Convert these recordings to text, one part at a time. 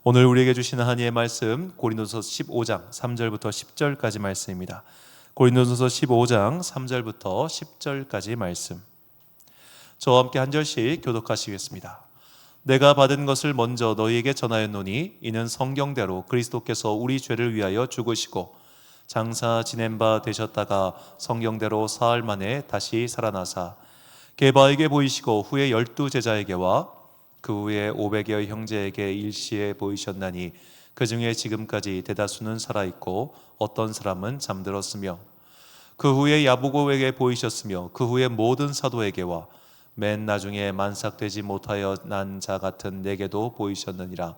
오늘 우리에게 주시는 하나님의 말씀 고린도서 15장 3절부터 10절까지 말씀입니다. 고린도서 15장 3절부터 10절까지 말씀. 저와 함께 한 절씩 교독하시겠습니다. 내가 받은 것을 먼저 너희에게 전하였노니 이는 성경대로 그리스도께서 우리 죄를 위하여 죽으시고 장사 지낸 바 되셨다가 성경대로 사흘 만에 다시 살아나사 게바에게 보이시고 후에 12 제자에게와 그 후에 500여 형제에게 일시에 보이셨나니 그 중에 지금까지 대다수는 살아있고 어떤 사람은 잠들었으며 그 후에 야고보에게 보이셨으며 그 후에 모든 사도에게와 맨 나중에 만삭되지 못하여 난 자 같은 내게도 보이셨느니라.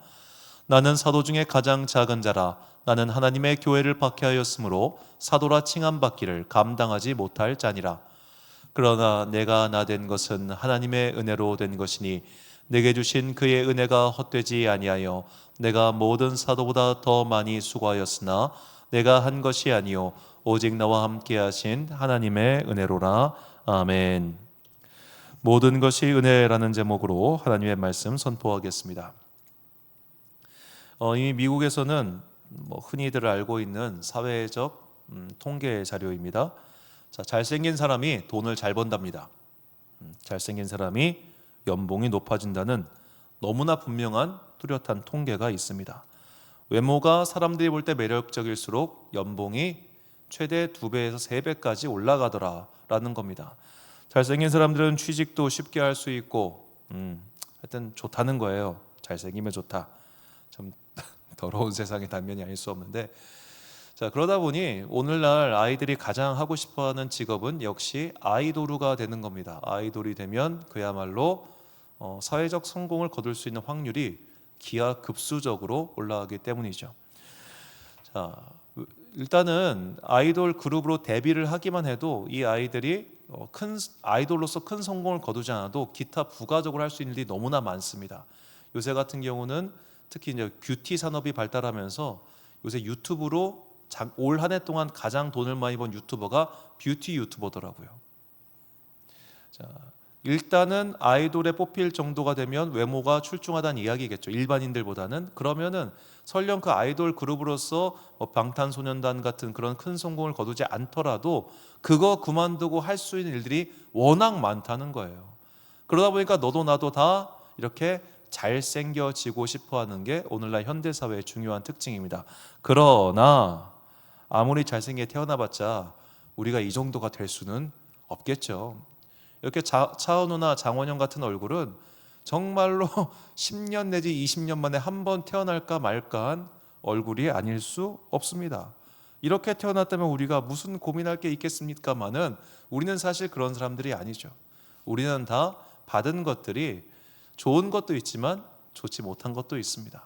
나는 사도 중에 가장 작은 자라. 나는 하나님의 교회를 박해하였으므로 사도라 칭함받기를 감당하지 못할 자니라. 그러나 내가 나 된 것은 하나님의 은혜로 된 것이니 내게 주신 그의 은혜가 헛되지 아니하여 내가 모든 사도보다 더 많이 수고하였으나 내가 한 것이 아니요 오직 나와 함께 하신 하나님의 은혜로라. 아멘. 모든 것이 은혜라는 제목으로 하나님의 말씀 선포하겠습니다. 이미 미국에서는 흔히들 알고 있는 사회적 통계 자료입니다. 자, 잘생긴 사람이 돈을 잘 번답니다. 잘생긴 사람이 연봉이 높아진다는 너무나 분명한 뚜렷한 통계가 있습니다. 외모가 사람들이 볼 때 매력적일수록 연봉이 최대 2배에서 3배까지 올라가더라라는 겁니다. 잘생긴 사람들은 취직도 쉽게 할 수 있고 하여튼 좋다는 거예요. 잘생기면 좋다. 참 더러운 세상의 단면이 아닐 수 없는데, 자, 그러다 보니 오늘날 아이들이 가장 하고 싶어하는 직업은 역시 아이돌가 되는 겁니다. 아이돌이 되면 그야말로 사회적 성공을 거둘 수 있는 확률이 기하급수적으로 올라가기 때문이죠. 자, 일단은 아이돌 그룹으로 데뷔를 하기만 해도 이 아이들이 큰 아이돌로서 큰 성공을 거두지 않아도 기타 부가적으로 할 수 있는 일이 너무나 많습니다. 요새 같은 경우는 특히 이제 뷰티 산업이 발달하면서 요새 유튜브로 올 한 해 동안 가장 돈을 많이 번 유튜버가 뷰티 유튜버더라고요. 자, 일단은 아이돌에 뽑힐 정도가 되면 외모가 출중하다는 이야기겠죠. 일반인들보다는. 그러면은 설령 그 아이돌 그룹으로서 방탄소년단 같은 그런 큰 성공을 거두지 않더라도 그거 그만두고 할 수 있는 일들이 워낙 많다는 거예요. 그러다 보니까 너도 나도 다 이렇게 잘생겨지고 싶어하는 게 오늘날 현대사회의 중요한 특징입니다. 그러나 아무리 잘생겨 태어나봤자 우리가 이 정도가 될 수는 없겠죠. 이렇게 차은우나 장원영 같은 얼굴은 정말로 10년 내지 20년 만에 한 번 태어날까 말까한 얼굴이 아닐 수 없습니다. 이렇게 태어났다면 우리가 무슨 고민할 게 있겠습니까마는 우리는 사실 그런 사람들이 아니죠. 우리는 다 받은 것들이 좋은 것도 있지만 좋지 못한 것도 있습니다.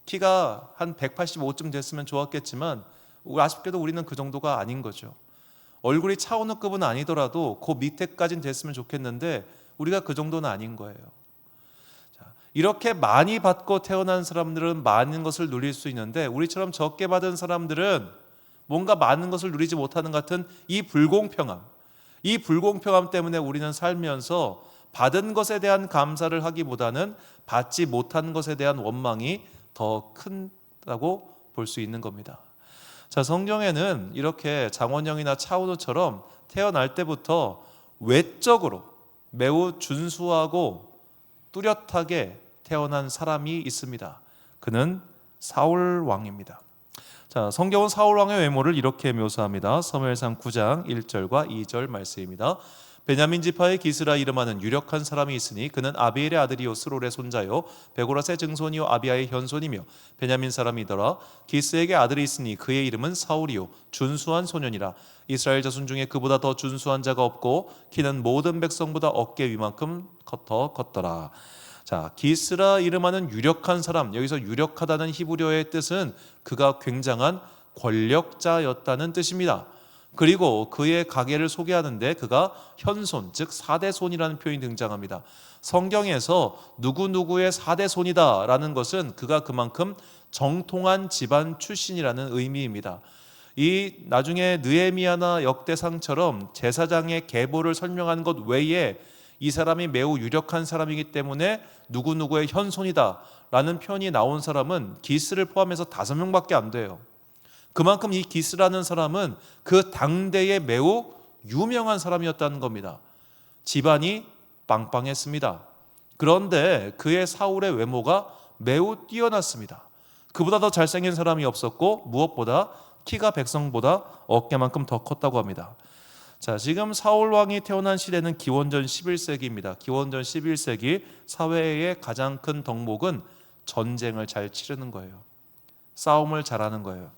키가 한 185쯤 됐으면 좋았겠지만 아쉽게도 우리는 그 정도가 아닌 거죠. 얼굴이 차은우급은 아니더라도 그 밑에까지는 됐으면 좋겠는데 우리가 그 정도는 아닌 거예요. 자, 이렇게 많이 받고 태어난 사람들은 많은 것을 누릴 수 있는데 우리처럼 적게 받은 사람들은 뭔가 많은 것을 누리지 못하는 것 같은 이 불공평함 때문에 우리는 살면서 받은 것에 대한 감사를 하기보다는 받지 못한 것에 대한 원망이 더 큰다고 볼 수 있는 겁니다. 자, 성경에는 이렇게 장원영이나 차은우처럼 태어날 때부터 외적으로 매우 준수하고 뚜렷하게 태어난 사람이 있습니다. 그는 사울 왕입니다. 자, 성경은 사울 왕의 외모를 이렇게 묘사합니다. 사무엘상 9장 1절과 2절 말씀입니다. 베냐민 지파의 기스라 이름하는 유력한 사람이 있으니 그는 아비엘의 아들이요 스롤의 손자요 베고라스의 증손이요 아비아의 현손이며 베냐민 사람이더라. 기스에게 아들이 있으니 그의 이름은 사울이요 준수한 소년이라. 이스라엘 자손 중에 그보다 더 준수한 자가 없고 키는 모든 백성보다 어깨 위만큼 더 컸더라. 자, 기스라 이름하는 유력한 사람, 여기서 유력하다는 히브리어의 뜻은 그가 굉장한 권력자였다는 뜻입니다. 그리고 그의 가계를 소개하는데 그가 현손, 즉 4대 손이라는 표현이 등장합니다. 성경에서 누구누구의 4대 손이다 라는 것은 그가 그만큼 정통한 집안 출신이라는 의미입니다. 이 나중에 느헤미야나 역대상처럼 제사장의 계보를 설명하는 것 외에 이 사람이 매우 유력한 사람이기 때문에 누구누구의 현손이다 라는 표현이 나온 사람은 기스를 포함해서 5명밖에 안 돼요. 그만큼 이 기스라는 사람은 그 당대에 매우 유명한 사람이었다는 겁니다. 집안이 빵빵했습니다. 그런데 그의 사울의 외모가 매우 뛰어났습니다. 그보다 더 잘생긴 사람이 없었고 무엇보다 키가 백성보다 어깨만큼 더 컸다고 합니다. 자, 지금 사울 왕이 태어난 시대는 기원전 11세기입니다. 기원전 11세기 사회의 가장 큰 덕목은 전쟁을 잘 치르는 거예요. 싸움을 잘하는 거예요.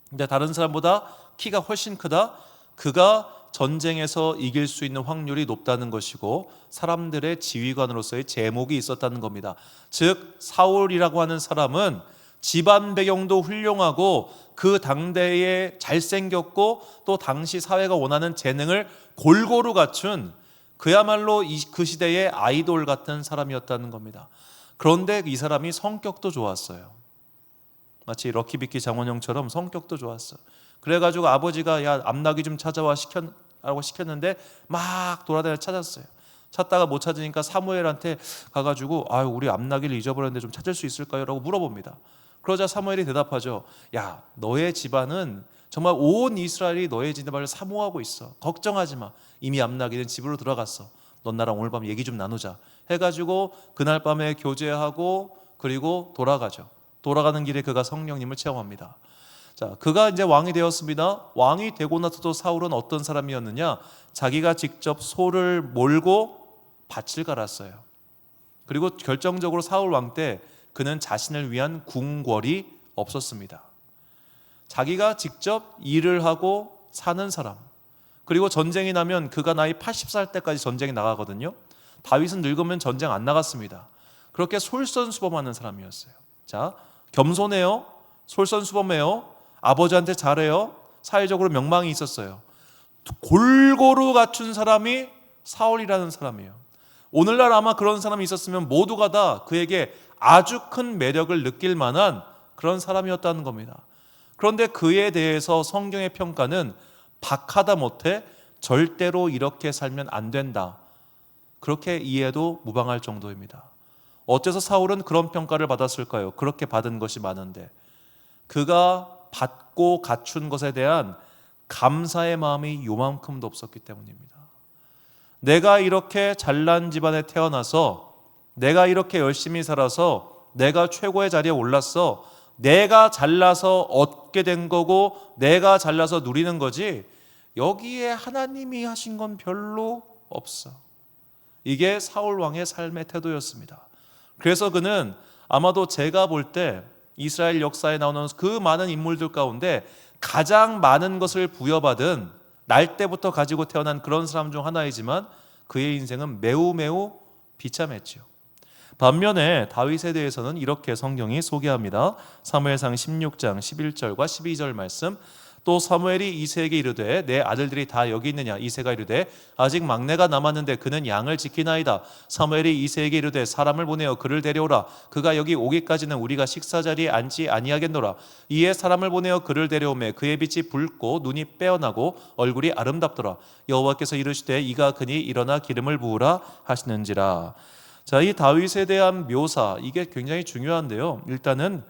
근데 다른 사람보다 키가 훨씬 크다. 그가 전쟁에서 이길 수 있는 확률이 높다는 것이고 사람들의 지휘관으로서의 제목이 있었다는 겁니다. 즉 사울이라고 하는 사람은 집안 배경도 훌륭하고 그 당대에 잘생겼고 또 당시 사회가 원하는 재능을 골고루 갖춘 그야말로 그 시대의 아이돌 같은 사람이었다는 겁니다. 그런데 이 사람이 성격도 좋았어요. 마치 럭키비키 장원영처럼 성격도 좋았어. 그래가지고 아버지가 야 암나귀 좀 찾아와 라고 시켰는데 막 돌아다녀 찾았어요. 찾다가 못 찾으니까 사무엘한테 가가지고 우리 암나귀를 잊어버렸는데 좀 찾을 수 있을까요? 라고 물어봅니다. 그러자 사무엘이 대답하죠. 야 너의 집안은 정말 온 이스라엘이 너의 집안을 사모하고 있어. 걱정하지 마. 이미 암나귀는 집으로 들어갔어. 넌 나랑 오늘 밤 얘기 좀 나누자 해가지고 그날 밤에 교제하고 그리고 돌아가죠. 돌아가는 길에 그가 성령님을 체험합니다. 자, 그가 이제 왕이 되었습니다. 왕이 되고 나서도 사울은 어떤 사람이었느냐? 자기가 직접 소를 몰고 밭을 갈았어요. 그리고 결정적으로 사울 왕 때 그는 자신을 위한 궁궐이 없었습니다. 자기가 직접 일을 하고 사는 사람. 그리고 전쟁이 나면 그가 나이 80살 때까지 전쟁에 나가거든요. 다윗은 늙으면 전쟁 안 나갔습니다. 그렇게 솔선수범하는 사람이었어요. 자, 겸손해요. 솔선수범해요. 아버지한테 잘해요. 사회적으로 명망이 있었어요. 골고루 갖춘 사람이 사울이라는 사람이에요. 오늘날 아마 그런 사람이 있었으면 모두가 다 그에게 아주 큰 매력을 느낄 만한 그런 사람이었다는 겁니다. 그런데 그에 대해서 성경의 평가는 박하다 못해 절대로 이렇게 살면 안 된다. 그렇게 이해해도 무방할 정도입니다. 어째서 사울은 그런 평가를 받았을까요? 그렇게 받은 것이 많은데 그가 받고 갖춘 것에 대한 감사의 마음이 요만큼도 없었기 때문입니다. 내가 이렇게 잘난 집안에 태어나서 내가 이렇게 열심히 살아서 내가 최고의 자리에 올랐어. 내가 잘나서 얻게 된 거고 내가 잘나서 누리는 거지 여기에 하나님이 하신 건 별로 없어. 이게 사울 왕의 삶의 태도였습니다. 그래서 그는 아마도 제가 볼 때 이스라엘 역사에 나오는 그 많은 인물들 가운데 가장 많은 것을 부여받은 날 때부터 가지고 태어난 그런 사람 중 하나이지만 그의 인생은 매우 비참했죠. 반면에 다윗에 대해서는 이렇게 성경이 소개합니다. 사무엘상 16장 11절과 12절 말씀. 또 사무엘이 이새에게 이르되 내 아들들이 다 여기 있느냐? 이새가 이르되 아직 막내가 남았는데 그는 양을 지키나이다. 사무엘이 이새에게 이르되 사람을 보내어 그를 데려오라. 그가 여기 오기까지는 우리가 식사 자리에 앉지 아니하겠노라. 이에 사람을 보내어 그를 데려오매 그의 빛이 붉고 눈이 빼어나고 얼굴이 아름답더라. 여호와께서 이르시되 이가 그니 일어나 기름을 부으라 하시는지라. 자, 이 다윗에 대한 묘사 이게 굉장히 중요한데요. 일단은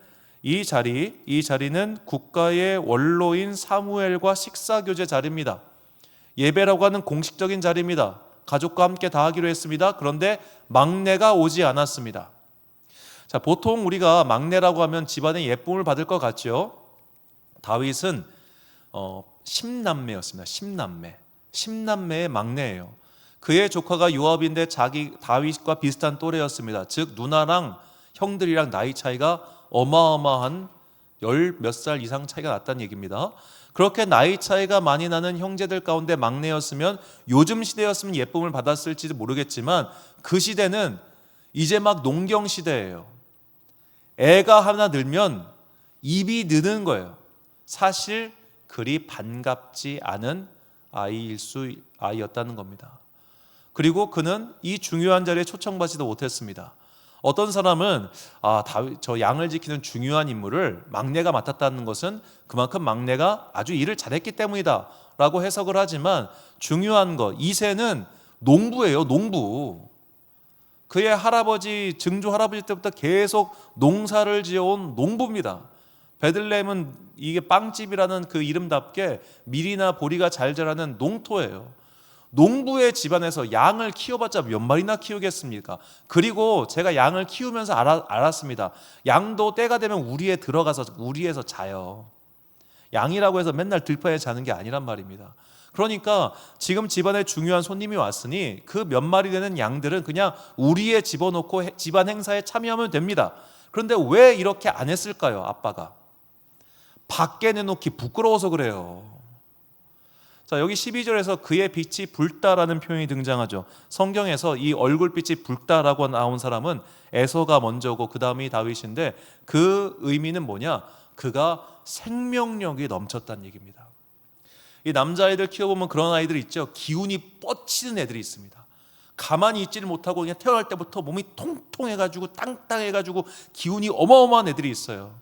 이 자리는 국가의 원로인 사무엘과 식사교제 자리입니다. 예배라고 하는 공식적인 자리입니다. 가족과 함께 다 하기로 했습니다. 그런데 막내가 오지 않았습니다. 자, 보통 우리가 막내라고 하면 집안의 예쁨을 받을 것 같죠. 다윗은 10남매였습니다. 10남매의 막내예요. 그의 조카가 요압인데 다윗과 비슷한 또래였습니다. 즉 누나랑 형들이랑 나이 차이가 어마어마한 10몇 살 이상 차이가 났다는 얘기입니다. 그렇게 나이 차이가 많이 나는 형제들 가운데 막내였으면 요즘 시대였으면 예쁨을 받았을지도 모르겠지만 그 시대는 이제 막 농경 시대예요. 애가 하나 늘면 입이 느는 거예요. 사실 그리 반갑지 않은 아이였다는 겁니다. 그리고 그는 이 중요한 자리에 초청받지도 못했습니다. 어떤 사람은 저 양을 지키는 중요한 임무를 막내가 맡았다는 것은 그만큼 막내가 아주 일을 잘했기 때문이다 라고 해석을 하지만 중요한 것, 이새는 농부예요, 농부. 그의 할아버지, 증조 할아버지 때부터 계속 농사를 지어온 농부입니다. 베들레헴은 이게 빵집이라는 그 이름답게 밀이나 보리가 잘 자라는 농토예요. 농부의 집안에서 양을 키워봤자 몇 마리나 키우겠습니까? 그리고 제가 양을 키우면서 알았습니다. 양도 때가 되면 우리에 들어가서 우리에서 자요. 양이라고 해서 맨날 들판에 자는 게 아니란 말입니다. 그러니까 지금 집안에 중요한 손님이 왔으니 그 몇 마리 되는 양들은 그냥 우리에 집어넣고 집안 행사에 참여하면 됩니다. 그런데 왜 이렇게 안 했을까요? 아빠가 밖에 내놓기 부끄러워서 그래요. 자, 여기 12절에서 그의 빛이 붉다라는 표현이 등장하죠. 성경에서 이 얼굴빛이 붉다라고 나온 사람은 에서가 먼저고 그 다음이 다윗인데 그 의미는 뭐냐? 그가 생명력이 넘쳤다는 얘기입니다. 이 남자아이들 키워보면 그런 아이들 있죠. 기운이 뻗치는 애들이 있습니다. 가만히 있지를 못하고 그냥 태어날 때부터 몸이 통통해가지고 땅땅해가지고 기운이 어마어마한 애들이 있어요.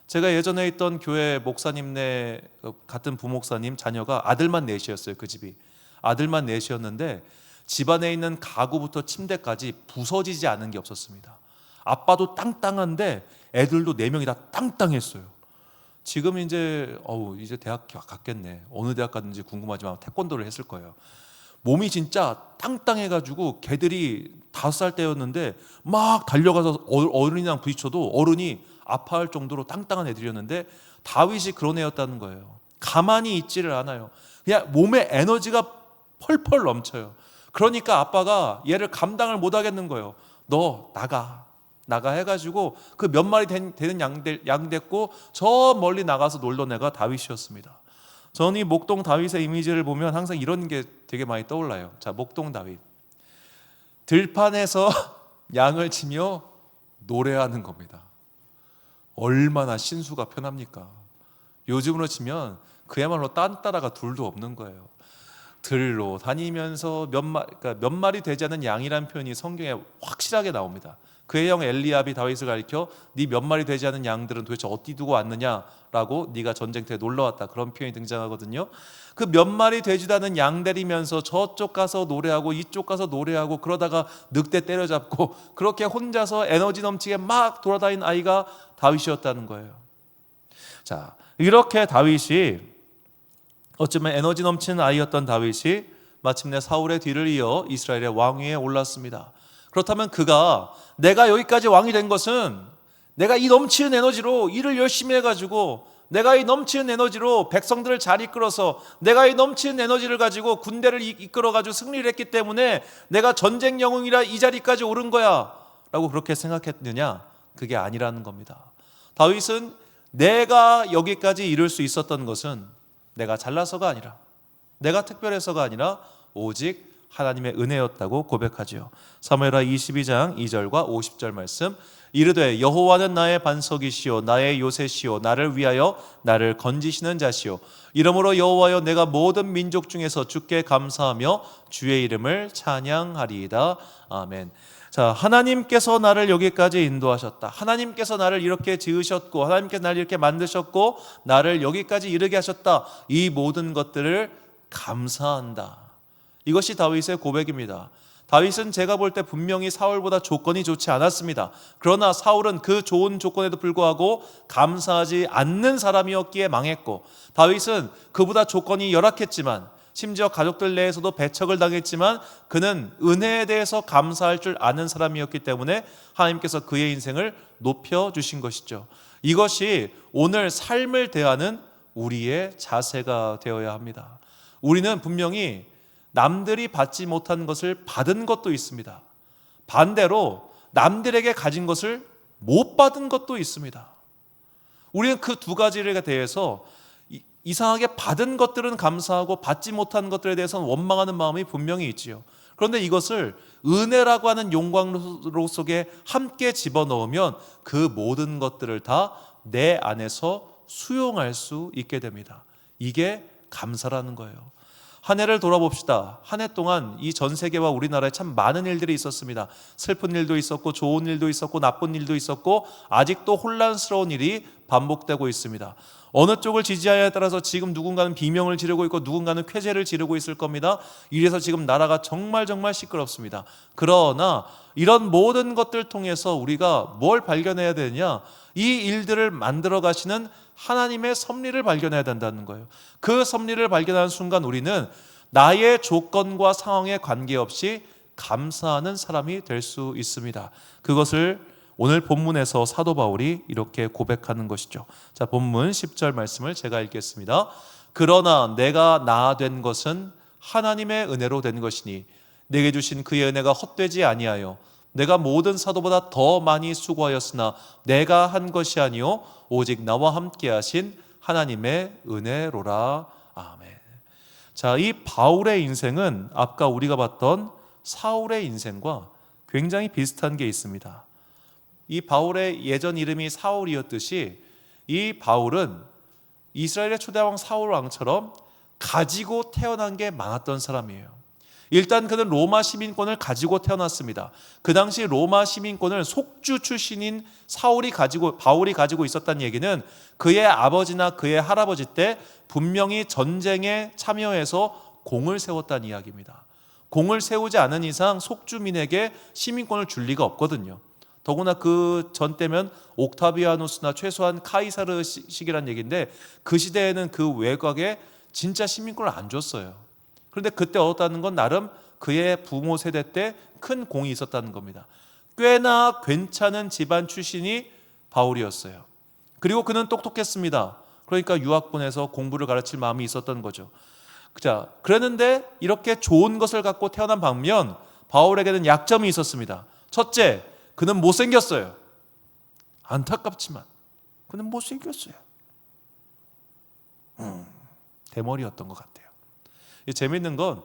제가 예전에 있던 교회 목사님네 같은 부목사님 자녀가 아들만 넷이었어요. 그 집이 아들만 넷이었는데 집안에 있는 가구부터 침대까지 부서지지 않은 게 없었습니다. 아빠도 땅땅한데 애들도 4명이 다 땅땅했어요. 지금 이제 대학 갔겠네. 어느 대학 갔는지 궁금하지만 태권도를 했을 거예요. 몸이 진짜 땅땅해가지고 걔들이 5살 때였는데 막 달려가서 어른이랑 부딪혀도 어른이 아파할 정도로 땅땅한 애들이었는데 다윗이 그런 애였다는 거예요. 가만히 있지를 않아요. 그냥 몸에 에너지가 펄펄 넘쳐요. 그러니까 아빠가 얘를 감당을 못 하겠는 거예요. 너 나가 해가지고 그 몇 마리 되는 양 됐고 저 멀리 나가서 놀던 애가 다윗이었습니다. 저는 이 목동 다윗의 이미지를 보면 항상 이런 게 되게 많이 떠올라요. 자, 목동 다윗 들판에서 양을 치며 노래하는 겁니다. 얼마나 신수가 편합니까? 요즘으로 치면 그야말로 딴 따라가 둘도 없는 거예요. 들로 다니면서 몇 마리 되지 않은 양이라는 표현이 성경에 확실하게 나옵니다. 그의 형 엘리압이 다윗을 가리켜 네 몇 마리 되지 않은 양들은 도대체 어디 두고 왔느냐라고 네가 전쟁터에 놀러 왔다 그런 표현이 등장하거든요. 그 몇 마리 되지도 않은 양 데리면서 저쪽 가서 노래하고 이쪽 가서 노래하고 그러다가 늑대 때려잡고 그렇게 혼자서 에너지 넘치게 막 돌아다닌 아이가 다윗이었다는 거예요. 자, 이렇게 다윗이 어쩌면 에너지 넘치는 아이였던 다윗이 마침내 사울의 뒤를 이어 이스라엘의 왕위에 올랐습니다. 그렇다면 그가 내가 여기까지 왕이 된 것은 내가 이 넘치는 에너지로 일을 열심히 해가지고 내가 이 넘치는 에너지로 백성들을 잘 이끌어서 내가 이 넘치는 에너지를 가지고 군대를 이끌어가지고 승리를 했기 때문에 내가 전쟁 영웅이라 이 자리까지 오른 거야 라고 그렇게 생각했느냐? 그게 아니라는 겁니다. 다윗은 내가 여기까지 이룰 수 있었던 것은 내가 잘나서가 아니라 내가 특별해서가 아니라 오직 하나님의 은혜였다고 고백하지요. 사무엘하 22장 2절과 50절 말씀 이르되 여호와는 나의 반석이시요 나의 요새시요 나를 위하여 나를 건지시는 자시요 이러므로 여호와여 내가 모든 민족 중에서 주께 감사하며 주의 이름을 찬양하리이다. 아멘. 자, 하나님께서 나를 여기까지 인도하셨다. 하나님께서 나를 이렇게 지으셨고 하나님께서 나를 이렇게 만드셨고 나를 여기까지 이르게 하셨다. 이 모든 것들을 감사한다. 이것이 다윗의 고백입니다. 다윗은 제가 볼 때 분명히 사울보다 조건이 좋지 않았습니다. 그러나 사울은 그 좋은 조건에도 불구하고 감사하지 않는 사람이었기에 망했고 다윗은 그보다 조건이 열악했지만 심지어 가족들 내에서도 배척을 당했지만 그는 은혜에 대해서 감사할 줄 아는 사람이었기 때문에 하나님께서 그의 인생을 높여주신 것이죠. 이것이 오늘 삶을 대하는 우리의 자세가 되어야 합니다. 우리는 분명히 남들이 받지 못한 것을 받은 것도 있습니다. 반대로 남들에게 가진 것을 못 받은 것도 있습니다. 우리는 그 두 가지에 대해서 이상하게 받은 것들은 감사하고 받지 못한 것들에 대해서는 원망하는 마음이 분명히 있지요. 그런데 이것을 은혜라고 하는 용광로 속에 함께 집어넣으면 그 모든 것들을 다 내 안에서 수용할 수 있게 됩니다. 이게 감사라는 거예요. 한 해를 돌아봅시다. 한 해 동안 이 전 세계와 우리나라에 참 많은 일들이 있었습니다. 슬픈 일도 있었고 좋은 일도 있었고 나쁜 일도 있었고 아직도 혼란스러운 일이 반복되고 있습니다. 어느 쪽을 지지하냐에 따라서 지금 누군가는 비명을 지르고 있고 누군가는 쾌재를 지르고 있을 겁니다. 이래서 지금 나라가 정말 시끄럽습니다. 그러나 이런 모든 것들 통해서 우리가 뭘 발견해야 되느냐? 이 일들을 만들어 가시는 하나님의 섭리를 발견해야 된다는 거예요. 그 섭리를 발견하는 순간 우리는 나의 조건과 상황에 관계없이 감사하는 사람이 될 수 있습니다. 그것을 오늘 본문에서 사도 바울이 이렇게 고백하는 것이죠. 자, 본문 10절 말씀을 제가 읽겠습니다. 그러나 내가 나 된 것은 하나님의 은혜로 된 것이니 내게 주신 그의 은혜가 헛되지 아니하여 내가 모든 사도보다 더 많이 수고하였으나 내가 한 것이 아니요 오직 나와 함께 하신 하나님의 은혜로라. 아멘. 자, 이 바울의 인생은 아까 우리가 봤던 사울의 인생과 굉장히 비슷한 게 있습니다. 이 바울의 예전 이름이 사울이었듯이 이 바울은 이스라엘의 초대왕 사울 왕처럼 가지고 태어난 게 많았던 사람이에요. 일단 그는 로마 시민권을 가지고 태어났습니다. 그 당시 로마 시민권을 속주 출신인 바울이 가지고 있었다는 얘기는 그의 아버지나 그의 할아버지 때 분명히 전쟁에 참여해서 공을 세웠다는 이야기입니다. 공을 세우지 않은 이상 속주민에게 시민권을 줄 리가 없거든요. 더구나 그 전 때면 옥타비아누스나 최소한 카이사르 시기란 얘기인데 그 시대에는 그 외곽에 진짜 시민권을 안 줬어요. 그런데 그때 얻었다는 건 나름 그의 부모 세대 때 큰 공이 있었다는 겁니다. 꽤나 괜찮은 집안 출신이 바울이었어요. 그리고 그는 똑똑했습니다. 그러니까 유학 보내서 공부를 가르칠 마음이 있었던 거죠. 자, 그랬는데 이렇게 좋은 것을 갖고 태어난 반면 바울에게는 약점이 있었습니다. 첫째, 그는 못생겼어요. 안타깝지만 그는 못생겼어요. 대머리였던 것 같아요. 재미있는 건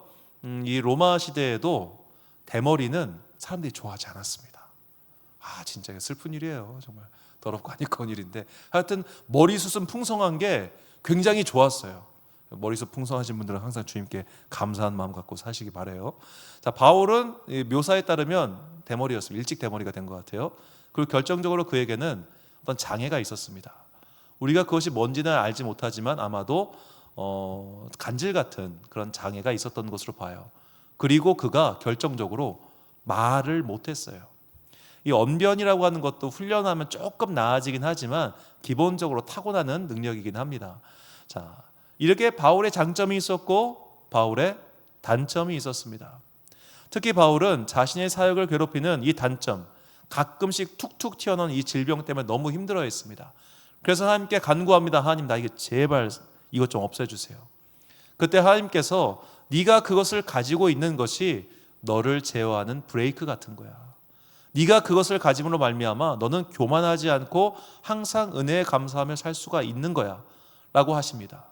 이 로마 시대에도 대머리는 사람들이 좋아하지 않았습니다. 진짜 슬픈 일이에요. 정말 더럽고 아니꺼운 일인데 하여튼 머리숱은 풍성한 게 굉장히 좋았어요. 머리숱 풍성하신 분들은 항상 주님께 감사한 마음 갖고 사시기 바라요. 자, 바울은 묘사에 따르면 대머리였습니다. 일찍 대머리가 된 것 같아요. 그리고 결정적으로 그에게는 어떤 장애가 있었습니다. 우리가 그것이 뭔지는 알지 못하지만 아마도 간질 같은 그런 장애가 있었던 것으로 봐요. 그리고 그가 결정적으로 말을 못했어요. 이 언변이라고 하는 것도 훈련하면 조금 나아지긴 하지만 기본적으로 타고나는 능력이긴 합니다. 자, 이렇게 바울의 장점이 있었고 바울의 단점이 있었습니다. 특히 바울은 자신의 사역을 괴롭히는 이 단점, 가끔씩 툭툭 튀어나오는 이 질병 때문에 너무 힘들어했습니다. 그래서 하나님께 간구합니다. 하나님, 나 이게 제발 이것 좀 없애주세요. 그때 하나님께서 네가 그것을 가지고 있는 것이 너를 제어하는 브레이크 같은 거야. 네가 그것을 가짐으로 말미암아 너는 교만하지 않고 항상 은혜에 감사하며 살 수가 있는 거야 라고 하십니다.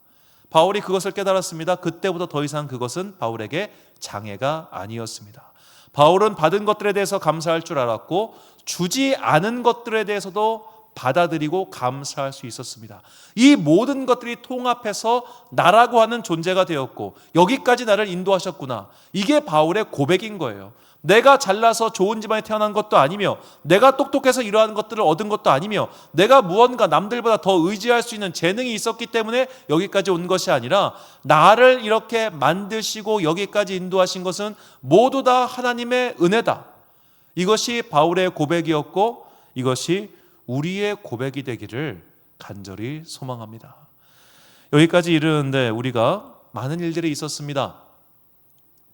바울이 그것을 깨달았습니다. 그때부터 더 이상 그것은 바울에게 장애가 아니었습니다. 바울은 받은 것들에 대해서 감사할 줄 알았고 주지 않은 것들에 대해서도 받아들이고 감사할 수 있었습니다. 이 모든 것들이 통합해서 나라고 하는 존재가 되었고 여기까지 나를 인도하셨구나. 이게 바울의 고백인 거예요. 내가 잘나서 좋은 집안에 태어난 것도 아니며 내가 똑똑해서 이러한 것들을 얻은 것도 아니며 내가 무언가 남들보다 더 의지할 수 있는 재능이 있었기 때문에 여기까지 온 것이 아니라 나를 이렇게 만드시고 여기까지 인도하신 것은 모두 다 하나님의 은혜다. 이것이 바울의 고백이었고 이것이 우리의 고백이 되기를 간절히 소망합니다. 여기까지 이르는데 우리가 많은 일들이 있었습니다.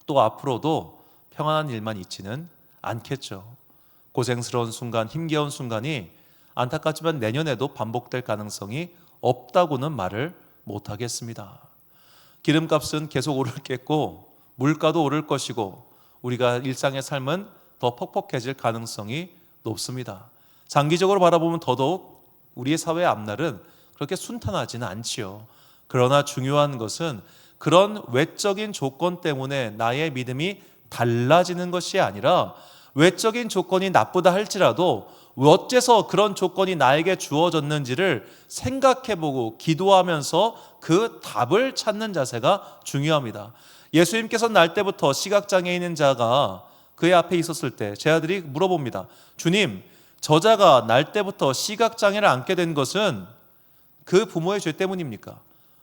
또 앞으로도 평안한 일만 있지는 않겠죠. 고생스러운 순간, 힘겨운 순간이 안타깝지만 내년에도 반복될 가능성이 없다고는 말을 못하겠습니다. 기름값은 계속 오르겠고 물가도 오를 것이고 우리가 일상의 삶은 더 퍽퍽해질 가능성이 높습니다. 장기적으로 바라보면 더더욱 우리의 사회의 앞날은 그렇게 순탄하지는 않지요. 그러나 중요한 것은 그런 외적인 조건 때문에 나의 믿음이 달라지는 것이 아니라 외적인 조건이 나쁘다 할지라도 어째서 그런 조건이 나에게 주어졌는지를 생각해보고 기도하면서 그 답을 찾는 자세가 중요합니다. 예수님께서는 날 때부터 시각장애 있는 자가 그의 앞에 있었을 때 제 아들이 물어봅니다. 주님, 저자가 날 때부터 시각장애를 안게 된 것은 그 부모의 죄 때문입니까?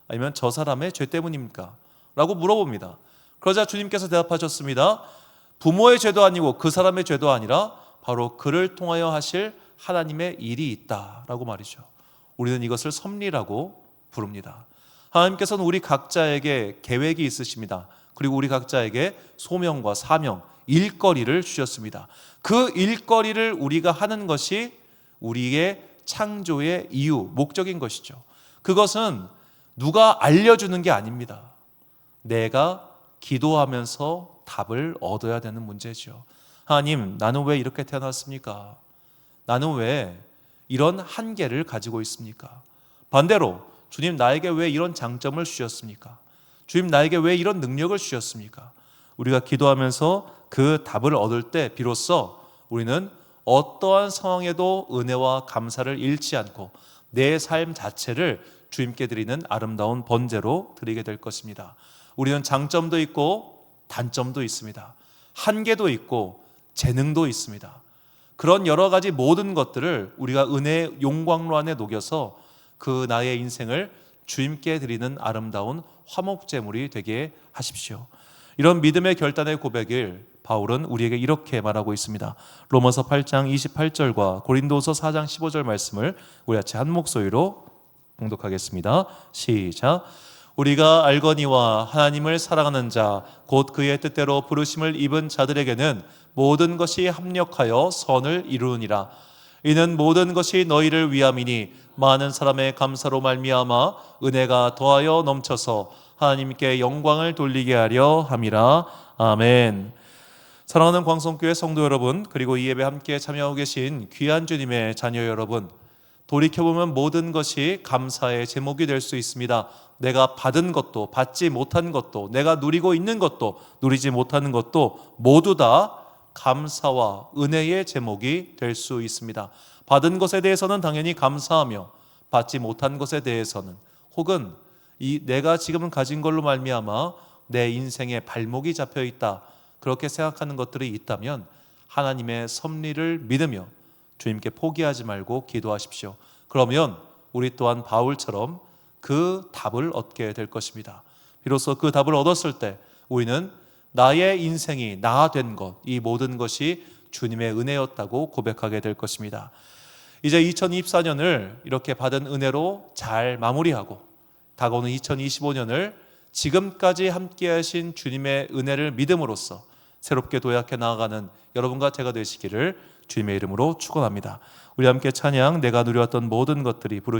아니면 저 사람의 죄 때문입니까? 라고 물어봅니다. 그러자 주님께서 대답하셨습니다. 부모의 죄도 아니고 그 사람의 죄도 아니라 바로 그를 통하여 하실 하나님의 일이 있다라고 말이죠. 우리는 이것을 섭리라고 부릅니다. 하나님께서는 우리 각자에게 계획이 있으십니다. 그리고 우리 각자에게 소명과 사명, 일거리를 주셨습니다. 그 일거리를 우리가 하는 것이 우리의 창조의 이유, 목적인 것이죠. 그것은 누가 알려주는 게 아닙니다. 내가 기도하면서 답을 얻어야 되는 문제죠. 하나님, 나는 왜 이렇게 태어났습니까? 나는 왜 이런 한계를 가지고 있습니까? 반대로 주님, 나에게 왜 이런 장점을 주셨습니까? 주님, 나에게 왜 이런 능력을 주셨습니까? 우리가 기도하면서 그 답을 얻을 때 비로소 우리는 어떠한 상황에도 은혜와 감사를 잃지 않고 내 삶 자체를 주님께 드리는 아름다운 번제로 드리게 될 것입니다. 우리는 장점도 있고 단점도 있습니다. 한계도 있고 재능도 있습니다. 그런 여러 가지 모든 것들을 우리가 은혜의 용광로 안에 녹여서 그 나의 인생을 주님께 드리는 아름다운 화목제물이 되게 하십시오. 이런 믿음의 결단의 고백을 바울은 우리에게 이렇게 말하고 있습니다. 로마서 8장 28절과 고린도서 4장 15절 말씀을 우리 같이 한 목소리로 봉독하겠습니다. 시작. 우리가 알거니와 하나님을 사랑하는 자 곧 그의 뜻대로 부르심을 입은 자들에게는 모든 것이 합력하여 선을 이루느니라. 이는 모든 것이 너희를 위함이니 많은 사람의 감사로 말미암아 은혜가 더하여 넘쳐서 하나님께 영광을 돌리게 하려 함이라. 아멘. 사랑하는 광성교회 성도 여러분, 그리고 이 예배 함께 참여하고 계신 귀한 주님의 자녀 여러분, 돌이켜보면 모든 것이 감사의 제목이 될 수 있습니다. 내가 받은 것도 받지 못한 것도, 내가 누리고 있는 것도 누리지 못하는 것도 모두 다 감사와 은혜의 제목이 될 수 있습니다. 받은 것에 대해서는 당연히 감사하며 받지 못한 것에 대해서는, 혹은 내가 지금 가진 걸로 말미암아 내 인생에 발목이 잡혀 있다, 그렇게 생각하는 것들이 있다면 하나님의 섭리를 믿으며 주님께 포기하지 말고 기도하십시오. 그러면 우리 또한 바울처럼 그 답을 얻게 될 것입니다. 비로소 그 답을 얻었을 때 우리는 나의 인생이 나된 것, 이 모든 것이 주님의 은혜였다고 고백하게 될 것입니다. 이제 2024년을 이렇게 받은 은혜로 잘 마무리하고 다가오는 2025년을 지금까지 함께 하신 주님의 은혜를 믿음으로써 새롭게 도약해 나아가는 여러분과 제가 되시기를 주님의 이름으로 축원합니다. 우리 함께 찬양, 내가 누려왔던 모든 것들이 부르